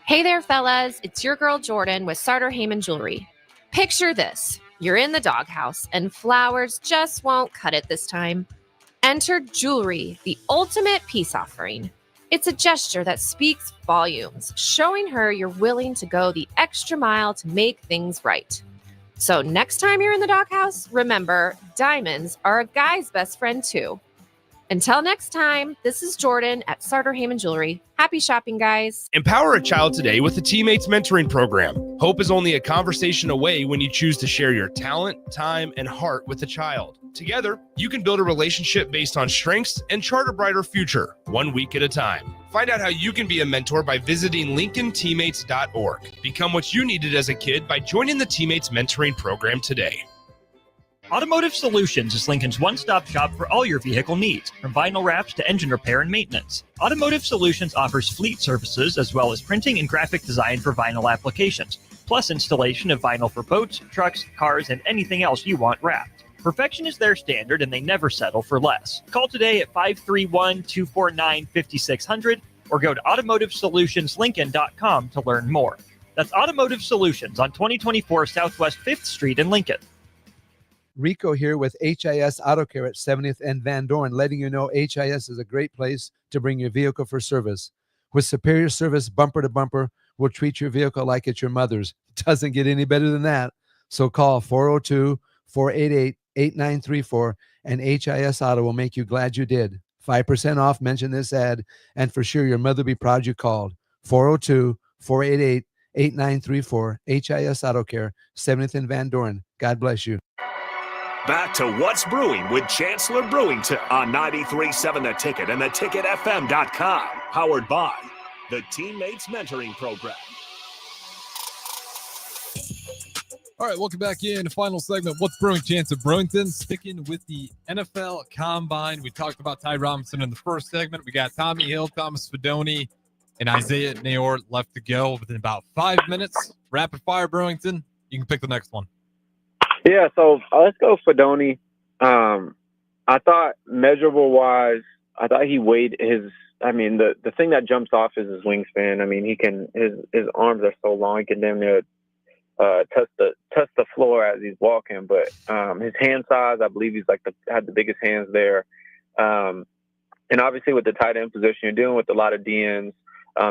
Hey there, fellas. It's your girl Jordan with Sartor Heyman Jewelry. Picture this. You're in the doghouse, and flowers just won't cut it this time. Enter jewelry, the ultimate peace offering. It's a gesture that speaks volumes, showing her you're willing to go the extra mile to make things right. So next time you're in the doghouse, remember, diamonds are a guy's best friend too. Until next time, this is Jordan at Sartor Heyman Jewelry. Happy shopping, guys. Empower a child today with the Teammates Mentoring Program. Hope is only a conversation away when you choose to share your talent, time, and heart with the child. Together, you can build a relationship based on strengths and chart a brighter future, 1 week at a time. Find out how you can be a mentor by visiting LincolnTeammates.org. Become what you needed as a kid by joining the Teammates Mentoring Program today. Automotive Solutions is Lincoln's one-stop shop for all your vehicle needs, from vinyl wraps to engine repair and maintenance. Automotive Solutions offers fleet services as well as printing and graphic design for vinyl applications, plus installation of vinyl for boats, trucks, cars, and anything else you want wrapped. Perfection is their standard, and they never settle for less. Call today at 531-249-5600 or go to automotivesolutionslincoln.com to learn more. That's Automotive Solutions on 2024 Southwest 5th Street in Lincoln. Rico here with HIS Auto Care at 70th and Van Dorn, letting you know HIS is a great place to bring your vehicle for service. With superior service bumper to bumper, we'll treat your vehicle like it's your mother's. It doesn't get any better than that. So call 402-488-8934 and HIS Auto will make you glad you did. 5% off, mention this ad, and for sure your mother will be proud you called. 402-488-8934, HIS Auto Care, 70th and Van Dorn. God bless you. Back to What's Brewing with Chancellor Brewington on 93.7 The Ticket and theticketfm.com. Powered by the Teammates Mentoring Program. All right, welcome back in. Final segment, What's Brewing? Chancellor Brewington, sticking with the NFL Combine. We talked about Ty Robinson in the first segment. We got Tommy Hill, Thomas Fedoni, and Isaiah Nayor left to go within about 5 minutes. Rapid fire, Brewington. You can pick the next one. Yeah, so let's go Fedoni. I thought measurable-wise, I thought he weighed his – I mean, the thing that jumps off is his wingspan. I mean, he can – his arms are so long, he can damn near touch the floor as he's walking. But his hand size, I believe he's had the biggest hands there. And obviously with the tight end position, you're dealing with a lot of DNs.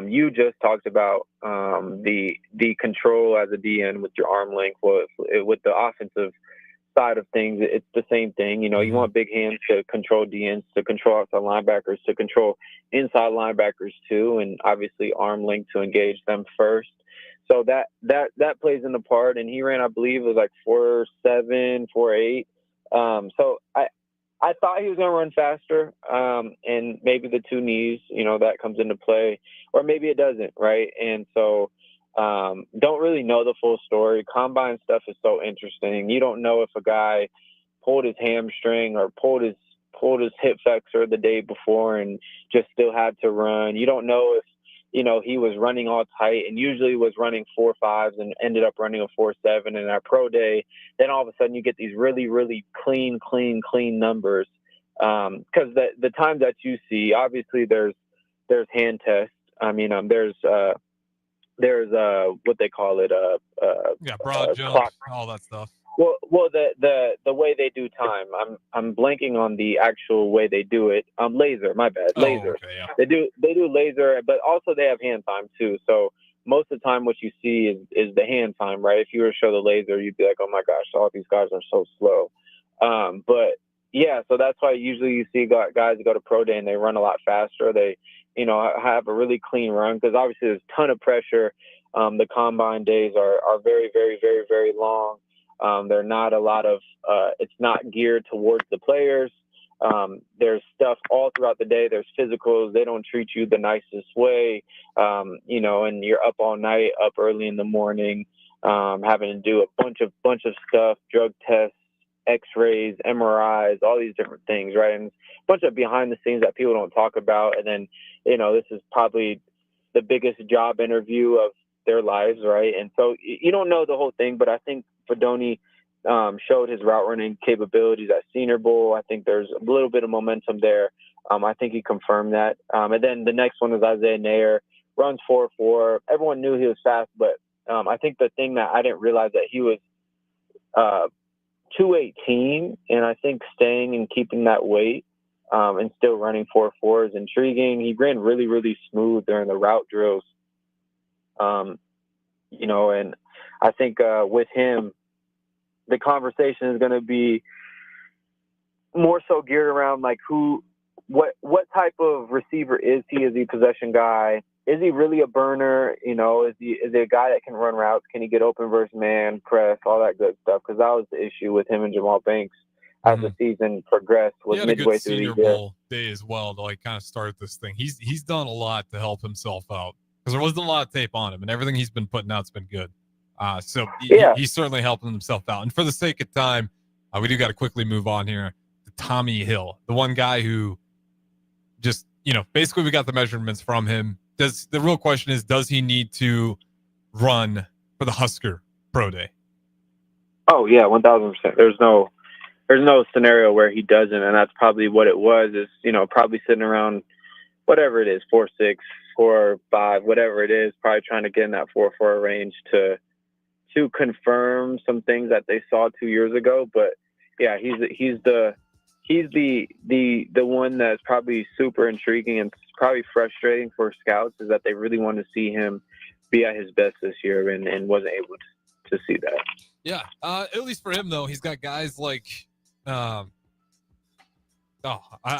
You just talked about the control as a DN with your arm length with the offensive side of things, it's the same thing. You know, you want big hands to control DNs, to control outside linebackers, to control inside linebackers too, and obviously arm length to engage them first. So that plays in the part. And he ran, I believe, it was like 4.7, 4.8. So I thought he was going to run faster, and maybe the two knees, you know, that comes into play, or maybe it doesn't, right? And so don't really know the full story. Combine stuff is so interesting. You don't know if a guy pulled his hamstring or pulled his hip flexor the day before and just still had to run. You don't know if, you know, he was running all tight and usually was running 4.5s and ended up running a 4.7 in our pro day. Then all of a sudden you get these really, really clean numbers. Because the times that you see, obviously there's hand tests. I mean, there's what they call it, broad jump, clock. all that stuff. Well, the way they do time, I'm blanking on the actual way they do it. Laser, my bad, laser. Okay, yeah. They do laser, but also they have hand time too. So most of the time, what you see is the hand time, right? If you were to show the laser, you'd be like, oh my gosh, all these guys are so slow. But yeah, so that's why usually you see guys go to pro day and they run a lot faster. They, you know, have a really clean run because obviously there's a ton of pressure. The combine days are very, very, very, very long. They're not a lot of, it's not geared towards the players. There's stuff all throughout the day. There's physicals. They don't treat you the nicest way, you know, and you're up all night, up early in the morning, having to do a bunch of stuff, drug tests, x-rays, MRIs, all these different things, right? And a bunch of behind the scenes that people don't talk about. And then, you know, this is probably the biggest job interview of their lives, right? And so you don't know the whole thing, but I think Fidone showed his route running capabilities at Senior Bowl. I think there's a little bit of momentum there. I think he confirmed that. And then the next one is Isaiah Nair, runs 4.4. Everyone knew he was fast, but I think the thing that I didn't realize that he was 218, and I think staying and keeping that weight and still running 4.4 is intriguing. He ran really, really smooth during the route drills. You know, and I think with him, the conversation is going to be more so geared around like what type of receiver is he? Is he a possession guy? Is he really a burner? You know, is he a guy that can run routes? Can he get open versus man, press, all that good stuff? Because that was the issue with him and Jamal Banks as the season progressed. Was midway through the year. Senior Bowl day as well to like kind of start this thing. He's done a lot to help himself out because there wasn't a lot of tape on him, and everything he's been putting out's been good. So he's certainly helping himself out. And for the sake of time, we do got to quickly move on here to Tommy Hill, the one guy who just, you know, basically we got the measurements from him. The real question is, does he need to run for the Husker Pro Day? Oh yeah, 1,000%. There's no scenario where he doesn't, and that's probably what it was. Is, you know, probably sitting around whatever it is, 4.6, 4.5, whatever it is, probably trying to get in that 4.4 range to confirm some things that they saw 2 years ago. But yeah, he's the one that's probably super intriguing and probably frustrating for scouts, is that they really want to see him be at his best this year and wasn't able to see that. Yeah, at least for him though, he's got guys like I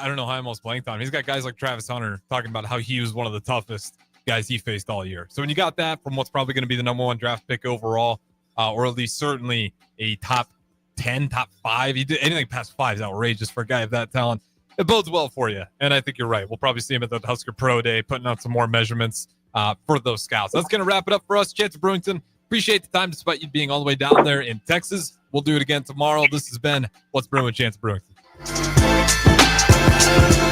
don't know how I almost blanked on him. He's got guys like Travis Hunter talking about how he was one of the toughest guys he faced all year. So when you got that from what's probably going to be the number one draft pick overall, or at least certainly a top 10, top 5, he did anything past 5 is outrageous for a guy of that talent. It bodes well for you. And I think you're right. We'll probably see him at the Husker Pro Day, putting out some more measurements for those scouts. That's going to wrap it up for us. Chancellor Brewington, appreciate the time despite you being all the way down there in Texas. We'll do it again tomorrow. This has been What's Brewing with Chancellor Brewington.